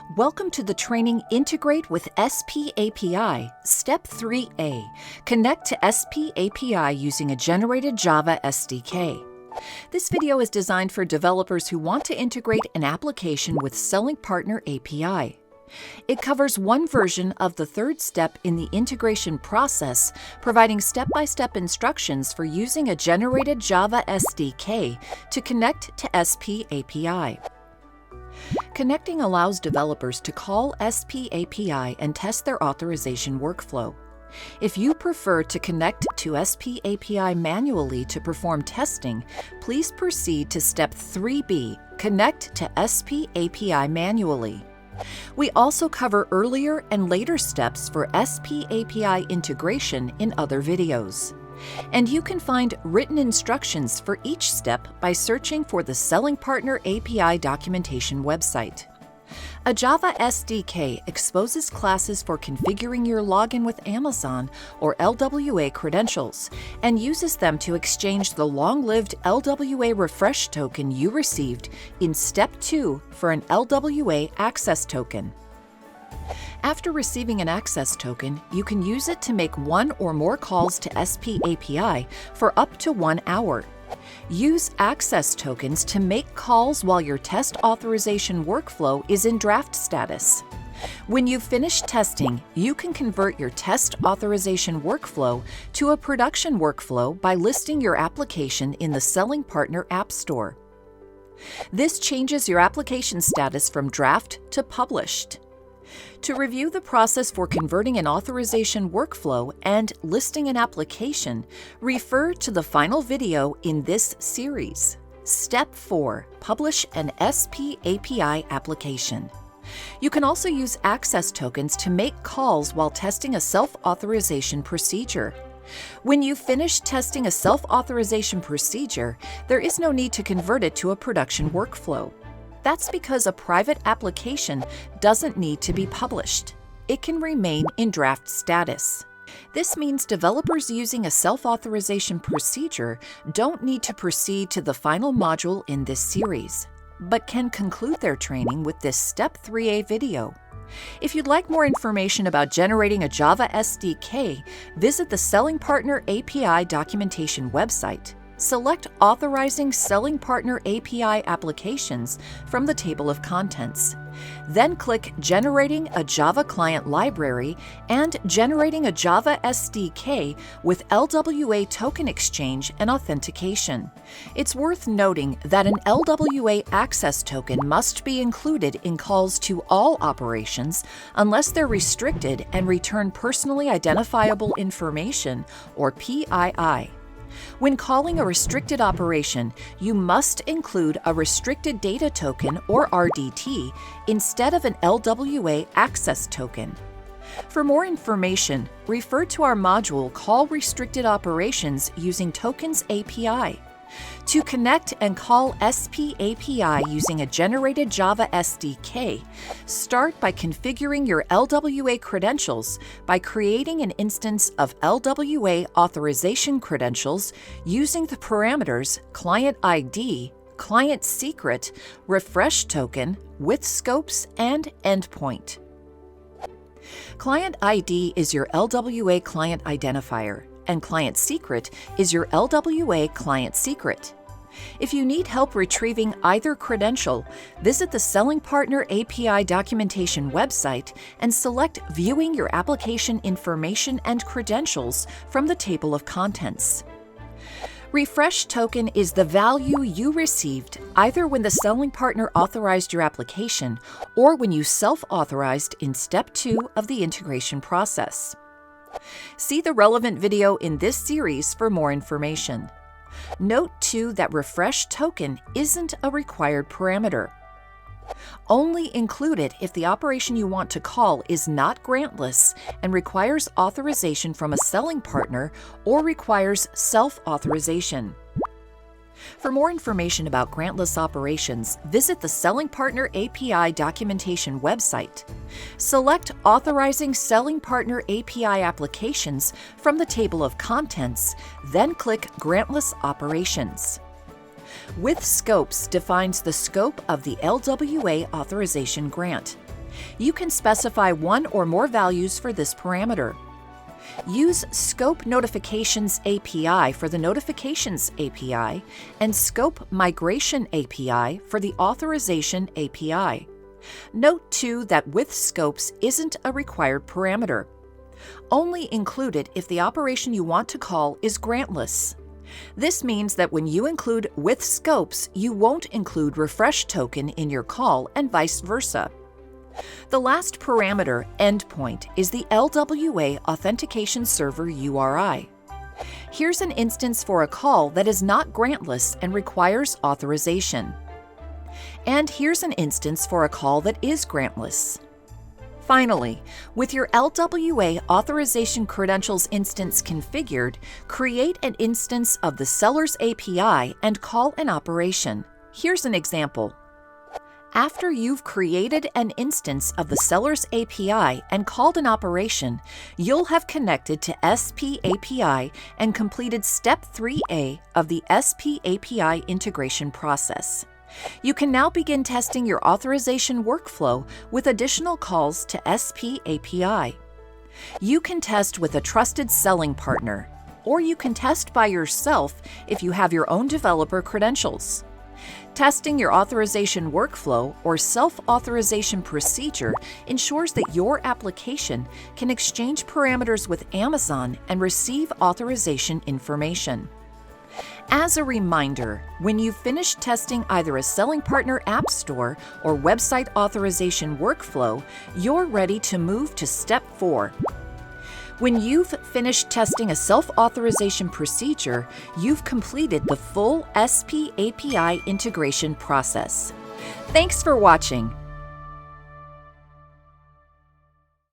Welcome to the training Integrate with SP API, Step 3A. Connect to SP API using a generated Java SDK. This video is designed for developers who want to integrate an application with Selling Partner API. It covers one version of the third step in the integration process, providing step-by-step instructions for using a generated Java SDK to connect to SP API. Connecting allows developers to call SP API and test their authorization workflow. If you prefer to connect to SP API manually to perform testing, please proceed to Step 3B, Connect to SP API manually. We also cover earlier and later steps for SP API integration in other videos. And you can find written instructions for each step by searching for the Selling Partner API documentation website. A Java SDK exposes classes for configuring your login with Amazon or LWA credentials and uses them to exchange the long-lived LWA refresh token you received in Step 2 for an LWA access token. After receiving an access token, you can use it to make one or more calls to SP API for up to 1 hour. Use access tokens to make calls while your test authorization workflow is in draft status. When you finish testing, you can convert your test authorization workflow to a production workflow by listing your application in the Selling Partner App Store. This changes your application status from draft to published. To review the process for converting an authorization workflow and listing an application, refer to the final video in this series. Step 4. Publish an SP API application. You can also use access tokens to make calls while testing a self-authorization procedure. When you finish testing a self-authorization procedure, there is no need to convert it to a production workflow. That's because a private application doesn't need to be published. It can remain in draft status. This means developers using a self-authorization procedure don't need to proceed to the final module in this series, but can conclude their training with this Step 3A video. If you'd like more information about generating a Java SDK, visit the Selling Partner API documentation website. Select Authorizing Selling Partner API Applications from the table of contents. Then click Generating a Java Client Library and Generating a Java SDK with LWA token exchange and authentication. It's worth noting that an LWA access token must be included in calls to all operations unless they're restricted and return personally identifiable information, or PII. When calling a restricted operation, you must include a restricted data token, or RDT, instead of an LWA access token. For more information, refer to our module Call Restricted Operations using Tokens API. To connect and call SP API using a generated Java SDK, start by configuring your LWA credentials by creating an instance of LWA authorization credentials using the parameters client ID, client secret, refresh token, with scopes, and endpoint. Client ID is your LWA client identifier, and client secret is your LWA client secret. If you need help retrieving either credential, visit the Selling Partner API documentation website and select Viewing your application information and credentials from the table of contents. Refresh token is the value you received either when the Selling Partner authorized your application or when you self-authorized in Step 2 of the integration process. See the relevant video in this series for more information. Note too that refresh token isn't a required parameter. Only include it if the operation you want to call is not grantless and requires authorization from a selling partner or requires self-authorization. For more information about grantless operations, visit the Selling Partner API documentation website. Select Authorizing Selling Partner API Applications from the table of contents, then click Grantless Operations. With scopes defines the scope of the LWA authorization grant. You can specify one or more values for this parameter. Use Scope Notifications API for the Notifications API and Scope Migration API for the Authorization API. Note too that with scopes isn't a required parameter. Only include it if the operation you want to call is grantless. This means that when you include with scopes, you won't include refresh token in your call and vice versa. The last parameter, endpoint, is the LWA Authentication Server URI. Here's an instance for a call that is not grantless and requires authorization. And here's an instance for a call that is grantless. Finally, with your LWA Authorization Credentials instance configured, create an instance of the Seller's API and call an operation. Here's an example. After you've created an instance of the Seller's API and called an operation, you'll have connected to SP API and completed Step 3A of the SP API integration process. You can now begin testing your authorization workflow with additional calls to SP API. You can test with a trusted selling partner, or you can test by yourself if you have your own developer credentials. Testing your authorization workflow or self-authorization procedure ensures that your application can exchange parameters with Amazon and receive authorization information. As a reminder, when you've finished testing either a Selling Partner App Store or website authorization workflow, you're ready to move to Step 4. When you've finished testing a self-authorization procedure, you've completed the full SP API integration process. Thanks for watching.